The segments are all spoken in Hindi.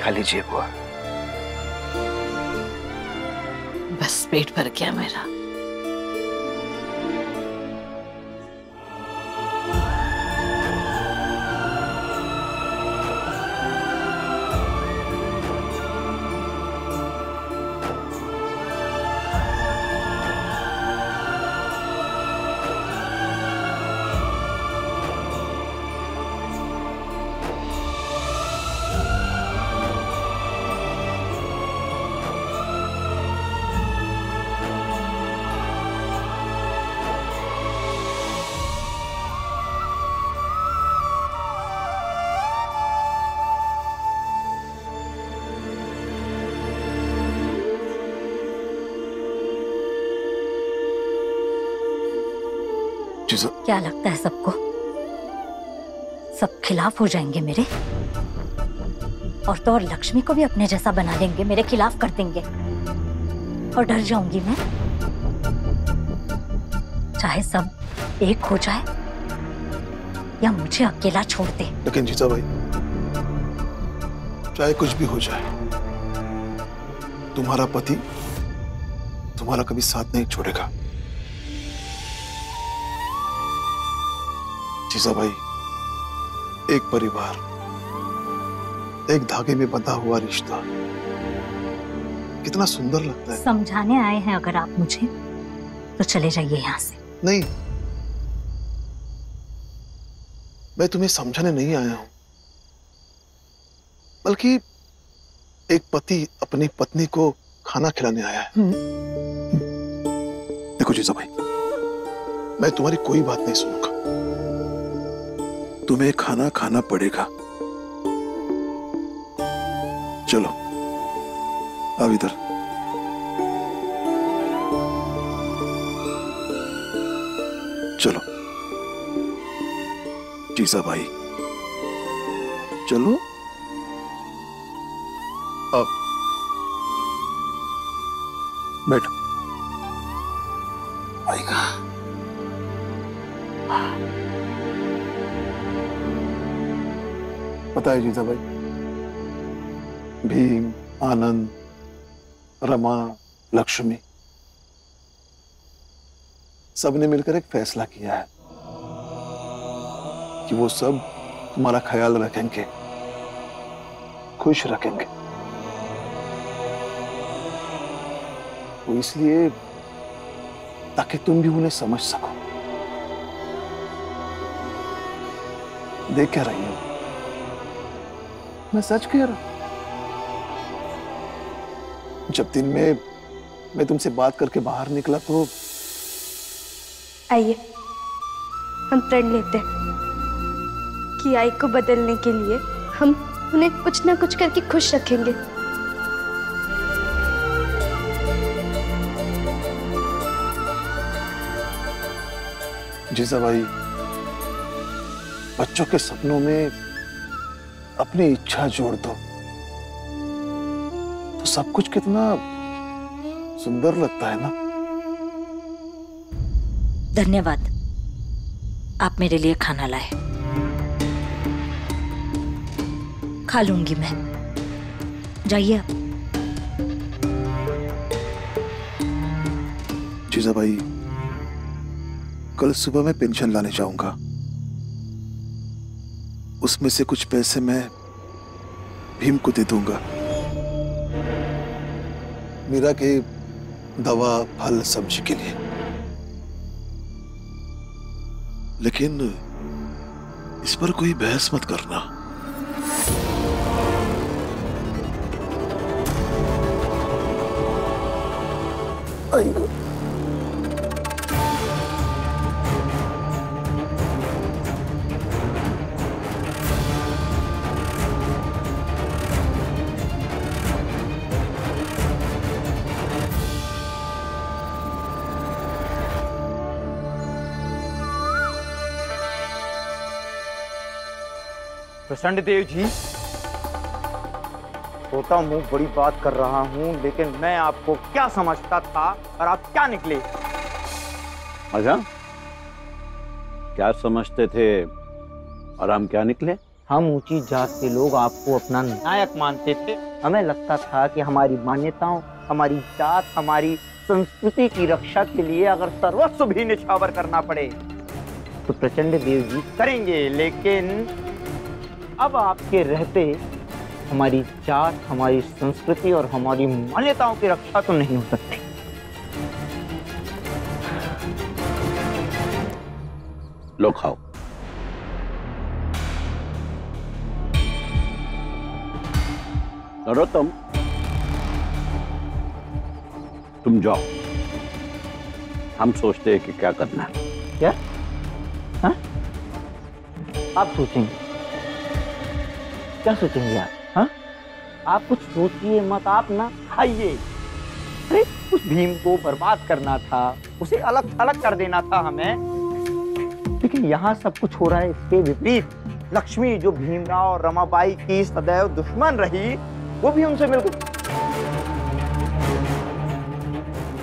खा लीजिए बुआ। बस पेट भर गया मेरा। क्या लगता है सबको सब खिलाफ हो जाएंगे मेरे, और तो और लक्ष्मी को भी अपने जैसा बना देंगे, मेरे खिलाफ कर देंगे और डर जाऊंगी मैं। चाहे सब एक हो जाए या मुझे अकेला छोड़ दे। लेकिन जीजा भाई, चाहे कुछ भी हो जाए, तुम्हारा पति तुम्हारा कभी साथ नहीं छोड़ेगा। जीजा भाई, एक परिवार, एक धागे में बंधा हुआ रिश्ता कितना सुंदर लगता है। समझाने आए हैं अगर आप मुझे, तो चले जाइए यहाँ से। नहीं, मैं तुम्हें समझाने नहीं आया हूं, बल्कि एक पति अपनी पत्नी को खाना खिलाने आया है। देखो जीजा भाई, मैं तुम्हारी कोई बात नहीं सुनूंगा। तुम्हें खाना खाना पड़ेगा। चलो अब इधर। चलो जीजा भाई, चलो अब बैठो। आएगा। पता है जीजा भाई, भीम, आनंद, रमा, लक्ष्मी सबने मिलकर एक फैसला किया है कि वो सब तुम्हारा ख्याल रखेंगे, खुश रखेंगे। वो इसलिए ताकि तुम भी उन्हें समझ सको। देख क्या रही हो, मैं सच कह रहा हूं। जब दिन में मैं तुमसे बात करके बाहर निकला तो आइए हम प्रण लेते हैं कि आई को बदलने के लिए हम उन्हें कुछ ना कुछ करके खुश रखेंगे। जीजा भाई, बच्चों के सपनों में अपनी इच्छा जोड़ दो तो सब कुछ कितना सुंदर लगता है ना। धन्यवाद, आप मेरे लिए खाना लाए। खा लूंगी मैं, जाइए आप। जीजा भाई, कल सुबह मैं पेंशन लाने जाऊंगा। उसमें से कुछ पैसे मैं भीम को दे दूंगा। मीरा के दवा, फल, सब्जी के लिए। लेकिन इस पर कोई बहस मत करना। आइए। प्रचंड देव जी, होता मुंह बड़ी बात कर रहा हूं, लेकिन मैं आपको क्या समझता था और आप क्या निकले। अच्छा, क्या समझते थे और हम क्या निकले? हम ऊंची जात के लोग आपको अपना नायक मानते थे। हमें लगता था कि हमारी मान्यताओं, हमारी जात, हमारी संस्कृति की रक्षा के लिए अगर सर्वस्व भी निछावर करना पड़े तो प्रचंड देव जी करेंगे, लेकिन अब आपके रहते हमारी जात, हमारी संस्कृति और हमारी मान्यताओं की रक्षा तो नहीं हो सकती। लो खाओ। नरोत्तम, तुम जाओ, हम सोचते हैं कि क्या करना है। क्या? हाँ? आप सोचेंगे? क्या सोचेंगे आप? हाँ? आप कुछ सोचिए मत, आप ना खाइए। अरे उस भीम को बर्बाद करना था, उसे अलग थलग कर देना था हमें, लेकिन यहाँ सब कुछ हो रहा है इसके विपरीत। लक्ष्मी जो भीमराव और रमाबाई की सदैव दुश्मन रही, वो भी उनसे मिल गई।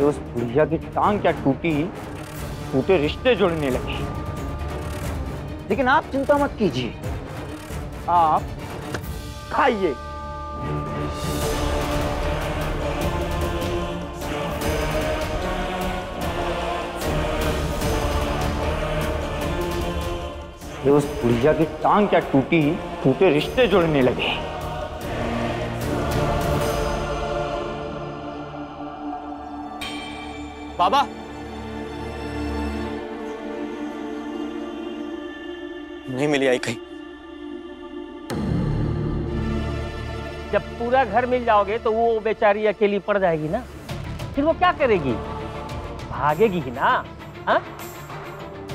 उस बुढ़िया की टांग क्या टूटी, टूटे रिश्ते जुड़ने लगे। लेकिन आप चिंता मत कीजिए, आप खाइए। उस बुढ़िया की टांग क्या टूटी, टूटे रिश्ते जुड़ने लगे। बाबा, नहीं मिली आई कहीं। जब पूरा घर मिल जाओगे तो वो बेचारी अकेली पड़ जाएगी ना, फिर वो क्या करेगी? भागेगी ही ना। हाँ?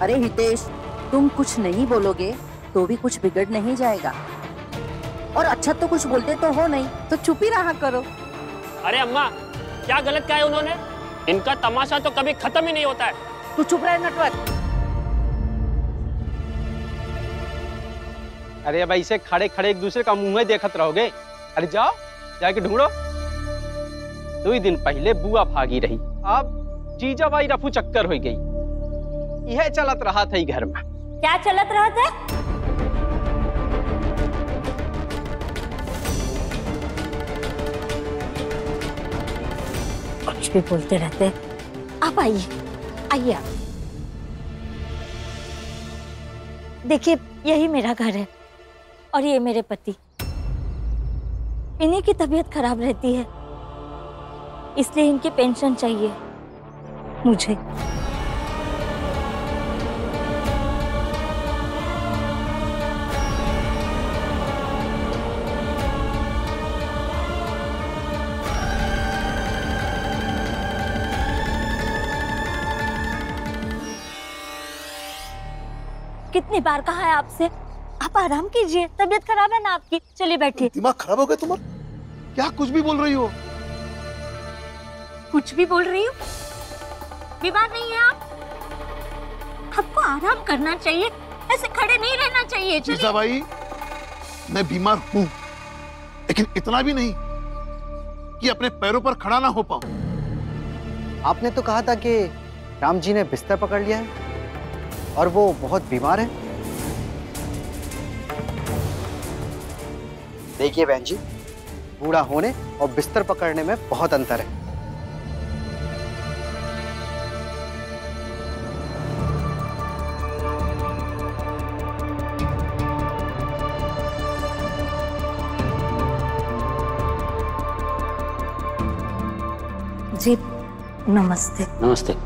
अरे हितेश, तुम कुछ नहीं बोलोगे तो भी कुछ बिगड़ नहीं जाएगा, और अच्छा तो कुछ बोलते तो हो नहीं, तो चुप ही रहा करो। अरे अम्मा, क्या गलत कहा है उन्होंने? इनका तमाशा तो कभी खत्म ही नहीं होता है। तू चुप रहे नटवर। अरे अब ऐसे खड़े खड़े एक दूसरे का मुंह में देखत रहोगे? अरे जाओ, जाके ढूंढो। 2 दिन पहले बुआ भागी रही, अब जीजा बाई रफू चक्कर हो गई। यह चलत रहा था घर में। क्या चलत रहा था? कुछ भी बोलते रहते। आप आइए, आइए आप। देखिए, यही मेरा घर है और ये मेरे पति। इन्हीं की तबीयत खराब रहती है, इसलिए इनकी पेंशन चाहिए मुझे। कितनी बार कहा है आपसे, आप आराम कीजिए, तबीयत खराब है ना आपकी। चलिए बैठिए। दिमाग खराब हो गया तुम्हारा? क्या कुछ भी बोल रही हो? कुछ भी बोल रही हूँ? बीमार नहीं है आप? आपको आराम करना चाहिए, ऐसे खड़े नहीं रहना चाहिए। जीजा भाई, मैं बीमार हूँ, लेकिन इतना भी नहीं कि अपने पैरों पर खड़ा ना हो पाऊं। आपने तो कहा था कि राम जी ने बिस्तर पकड़ लिया है और वो बहुत बीमार है। देखिए बहन जी, बूढ़ा होने और बिस्तर पकड़ने में बहुत अंतर है। जी नमस्ते। नमस्ते।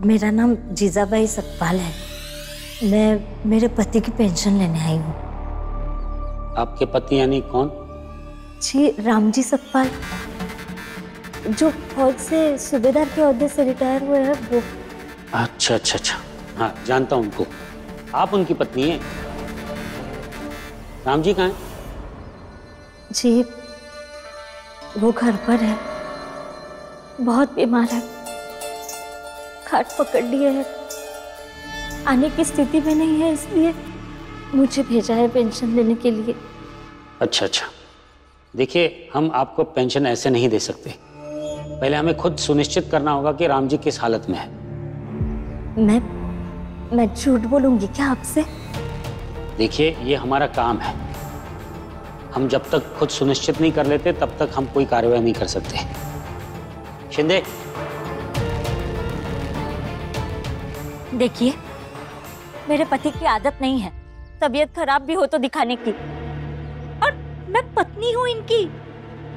मेरा नाम जीजाबाई सतपाल है। मैं मेरे पति की पेंशन लेने आई हूँ। आपके पति यानी कौन? जी राम जी सतपाल, जो फौज से सूबेदार के ओहदे से रिटायर हुए हैं वो। अच्छा अच्छा अच्छा, हाँ जानता हूँ उनको। आप उनकी पत्नी हैं? राम जी कहाँ हैं? जी वो घर पर है, बहुत बीमार है, खाट पकड़ लिए है, आने की स्थिति में नहीं है, इसलिए मुझे भेजा है पेंशन लेने के लिए। अच्छा अच्छा, देखिए हम आपको पेंशन ऐसे नहीं दे सकते। पहले हमें खुद सुनिश्चित करना होगा कि राम जी किस हालत में है। मैं झूठ बोलूंगी क्या आपसे? देखिए, ये हमारा काम है। हम जब तक खुद सुनिश्चित नहीं कर लेते तब तक हम कोई कार्रवाई नहीं कर सकते। शिंदे, देखिए, मेरे पति की आदत नहीं है तबीयत खराब भी हो तो दिखाने की, और मैं पत्नी हूँ इनकी।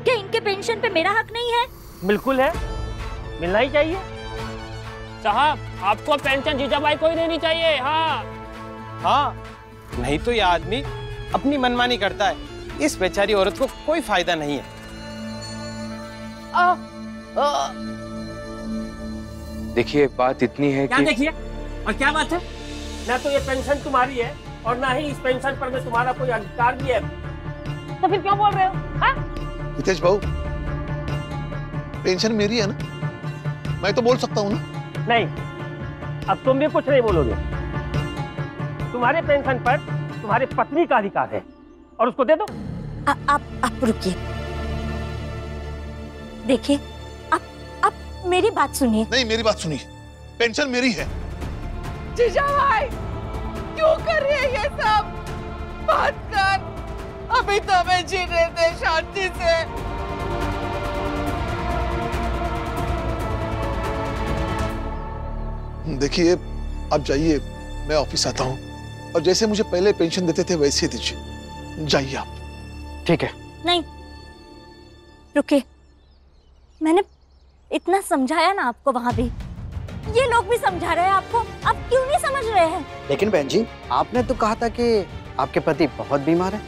क्या इनके पेंशन पे मेरा हक नहीं है? बिल्कुल है, मिलना ही चाहिए। साहब, आपको पेंशन जीजाबाई को ही देनी चाहिए। हाँ हाँ, नहीं तो ये आदमी अपनी मनमानी करता है। इस बेचारी औरत को कोई फायदा नहीं है। देखिए, बात इतनी है क्या कि देखिए, और क्या बात है? ना तो ये पेंशन तुम्हारी है और ना ही इस पेंशन पर में तुम्हारा कोई अधिकार भी है, तो फिर क्यों बोल रहे हो? हाँ? हितेश बाबू, पेंशन मेरी है ना, मैं तो बोल सकता हूँ ना। नहीं, अब तुम भी कुछ नहीं बोलोगे। तुम्हारे पेंशन पर तुम्हारी पत्नी का अधिकार है और उसको दे दो। आप रुकिए, देखिए, आप मेरी बात सुनिए। नहीं, मेरी बात सुनिए, पेंशन मेरी है। जीजाबाई, क्यों कर रही है ये सब? बात कर, अभी तो हमें जीने दे शांति से। देखिए, आप जाइए, मैं ऑफिस आता हूँ, और जैसे मुझे पहले पेंशन देते थे वैसे दीजिए। जाइए आप। ठीक है। नहीं, रुकिए, मैंने इतना समझाया ना आपको, वहां भी ये लोग भी समझा रहे हैं आपको, आप क्यों नहीं समझ रहे हैं? लेकिन बहन जी, आपने तो कहा था कि आपके पति बहुत बीमार है,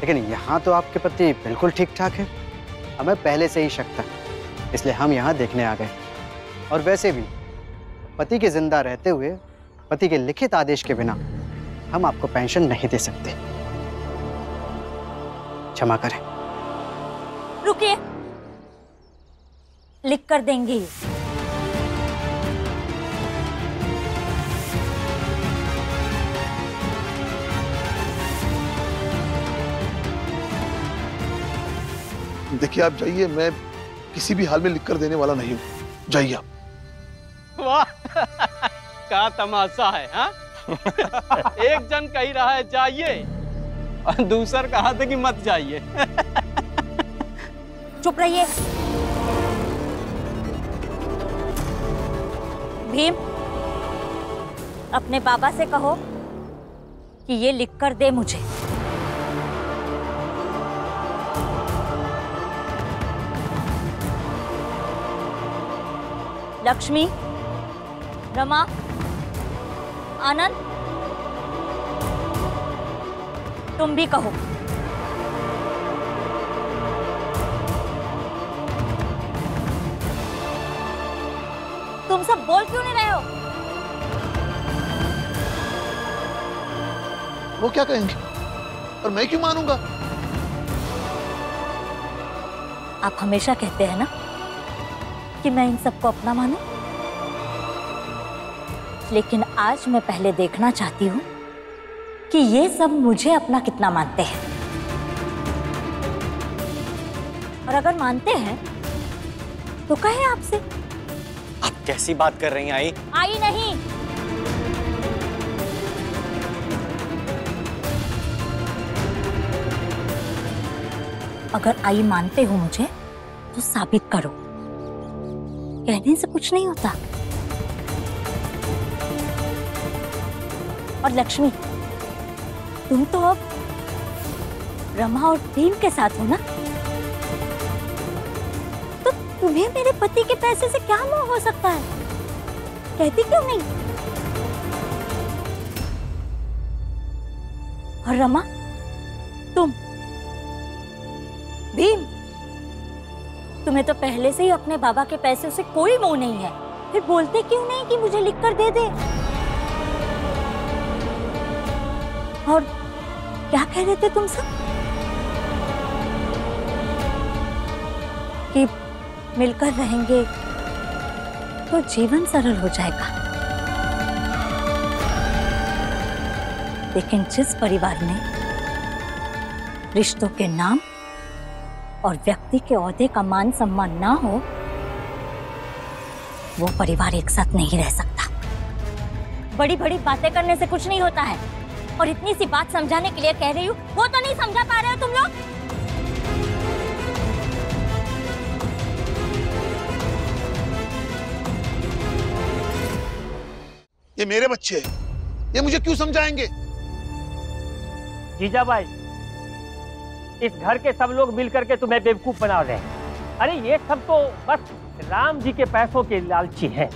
लेकिन यहाँ तो आपके पति बिल्कुल ठीक ठाक है। हमें पहले से ही शक था, इसलिए हम यहाँ देखने आ गए। और वैसे भी पति के जिंदा रहते हुए पति के लिखित आदेश के बिना हम आपको पेंशन नहीं दे सकते। क्षमा करें। रुकिए, लिख कर देंगे। देखिए, आप जाइए, मैं किसी भी हाल में लिख कर देने वाला नहीं हूँ। जाइए आप। वाह, क्या तमाशा है, हाँ? एक जन कह रहा है जाइए और दूसर कहा था कि मत जाइए। चुप रहिए। भीम, अपने बाबा से कहो कि ये लिख कर दे मुझे। लक्ष्मी, रमा, आनंद, तुम भी कहो। तुम सब बोल क्यों नहीं रहे हो? वो क्या कहेंगे और मैं क्यों मानूंगा? आप हमेशा कहते हैं ना कि मैं इन सबको अपना मानूं, लेकिन आज मैं पहले देखना चाहती हूँ कि ये सब मुझे अपना कितना मानते हैं। और अगर मानते हैं तो कहे आपसे। आप कैसी बात कर रही हैं आई? आई नहीं, अगर आई मानते हो मुझे तो साबित करो। कहने से कुछ नहीं होता। और लक्ष्मी, तुम तो अब रमा और भीम के साथ हो ना, तो तुम्हें मेरे पति के पैसे से क्या मोह हो सकता है? कहती क्यों नहीं? और रमा, तुम, भीम, तुम्हें तो पहले से ही अपने बाबा के पैसे से कोई मोह नहीं है, फिर बोलते क्यों नहीं कि मुझे लिख कर दे दे? और क्या कह रहे थे तुम सब? कि मिलकर रहेंगे तो जीवन सरल हो जाएगा। लेकिन जिस परिवार में रिश्तों के नाम और व्यक्ति के ओहदे का मान सम्मान ना हो, वो परिवार एक साथ नहीं रह सकता। बड़ी बड़ी बातें करने से कुछ नहीं होता है। और इतनी सी बात समझाने के लिए कह रही हूँ, वो तो नहीं समझा पा रहे हो तुम लोग। ये मेरे बच्चे हैं, ये मुझे क्यों समझाएंगे? जीजाबाई, इस घर के सब लोग मिलकर के तुम्हें बेवकूफ बना रहे हैं। अरे ये सब तो बस राम जी के पैसों के लालची हैं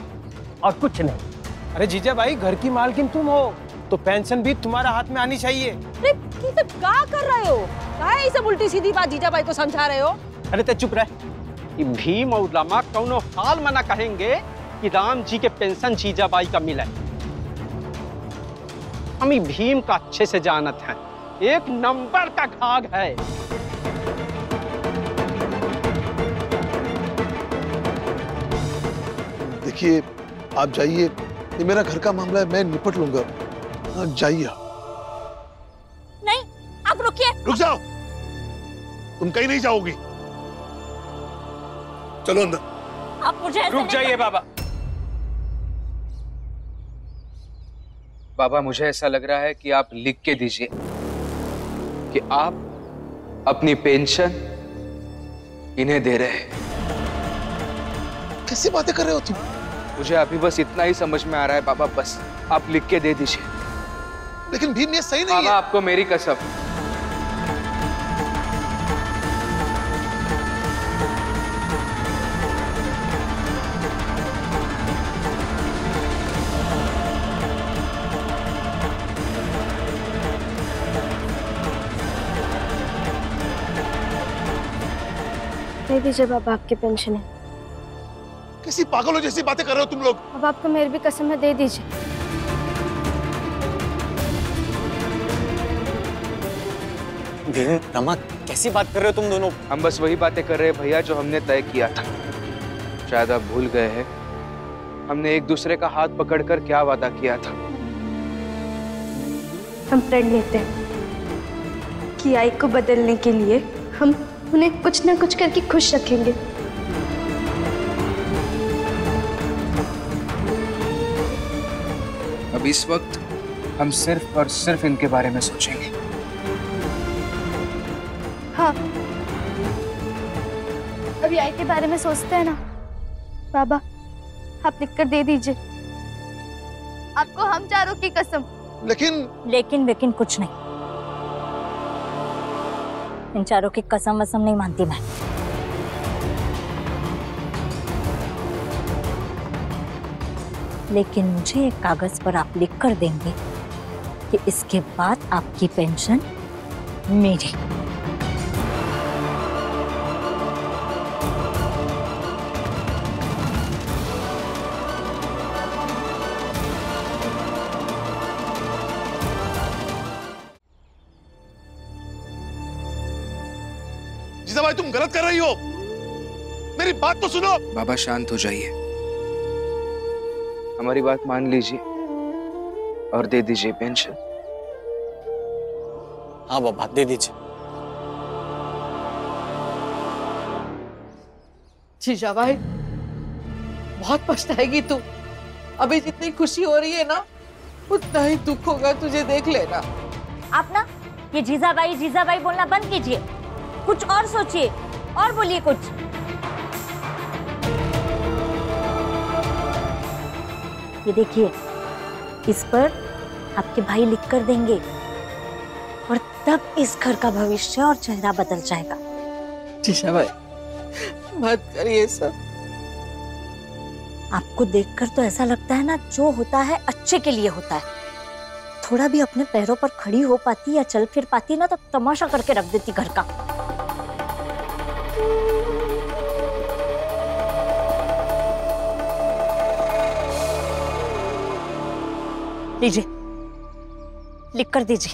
और कुछ नहीं। अरे जीजा भाई, घर की मालकिन तुम हो तो पेंशन भी तुम्हारा हाथ में आनी चाहिए। अरे ये सब क्या कर रहे हो? क्या है ये सब उल्टी सीधी बात जीजा भाई को समझा रहे हो? अरे ते चुप रह। कि भीम और रमा कौनो हाल में ना कहेंगे कि राम जी के पेंशन जीजाबाई का मिले। हम ही भीम का अच्छे से जानत हैं, एक नंबर का घाघ है। देखिए, आप जाइए, ये मेरा घर का मामला है, मैं निपट लूंगा। आप जाइए। नहीं, आप रुकिए। रुक जाओ, तुम कहीं नहीं जाओगी। चलो अंदर। आप मुझे रुक जाइए बाबा। बाबा, मुझे ऐसा लग रहा है कि आप लिख के दीजिए कि आप अपनी पेंशन इन्हें दे रहे हैं। कैसी बातें कर रहे हो तुम? मुझे अभी बस इतना ही समझ में आ रहा है बाबा, बस आप लिख के दे दीजिए। लेकिन भीम, ये सही नहीं बाबा, है। आपको मेरी कसम। दे दीजिए बाबा, आपकी पेंशन है। कैसी पागलों जैसी बातें कर रहे हो तुम लोग? अब आपको मेरी भी कसम है, दे दीजिए। भीम, रमा, कैसी बात कर रहे हो तुम दोनों? हम बस वही बातें कर रहे हैं भैया जो हमने तय किया था। शायद आप भूल गए हैं, हमने एक दूसरे का हाथ पकड़कर क्या वादा किया था। हम प्रण लेते हैं कि आई को बदलने के लिए हम उन्हें कुछ ना कुछ करके खुश रखेंगे। अब इस वक्त हम सिर्फ और सिर्फ इनके बारे में सोचेंगे। हाँ, अभी आई के बारे में सोचते हैं ना। बाबा, आप लिखकर दे दीजिए, आपको हम चारों की कसम। लेकिन कुछ नहीं। इन चारों की कसम वसम नहीं मानती मैं। लेकिन मुझे एक कागज पर आप लिख कर देंगे कि इसके बाद आपकी पेंशन मेरी। जीजाबाई, तुम गलत कर रही हो, मेरी बात तो सुनो। बाबा, शांत हो जाइए, हमारी बात मान लीजिए और दे दीजिए पेंशन। हाँ बाबा, दे दीजिए। जीजाबाई, बहुत पछताएगी तू। अभी जितनी खुशी हो रही है ना, उतना ही दुख होगा, तुझे देख लेना। आप ना ये जीजाबाई बोलना बंद कीजिए, कुछ और सोचिए और बोलिए कुछ। ये देखिए, इस पर आपके भाई लिख कर देंगे और तब इस घर का भविष्य और चेहरा बदल जाएगा। जीजाबाई, मत करिए सब। आपको देखकर तो ऐसा लगता है ना, जो होता है अच्छे के लिए होता है। थोड़ा भी अपने पैरों पर खड़ी हो पाती या चल फिर पाती ना, तो तमाशा करके रख देती घर का। लीजिए, लिख कर दीजिए।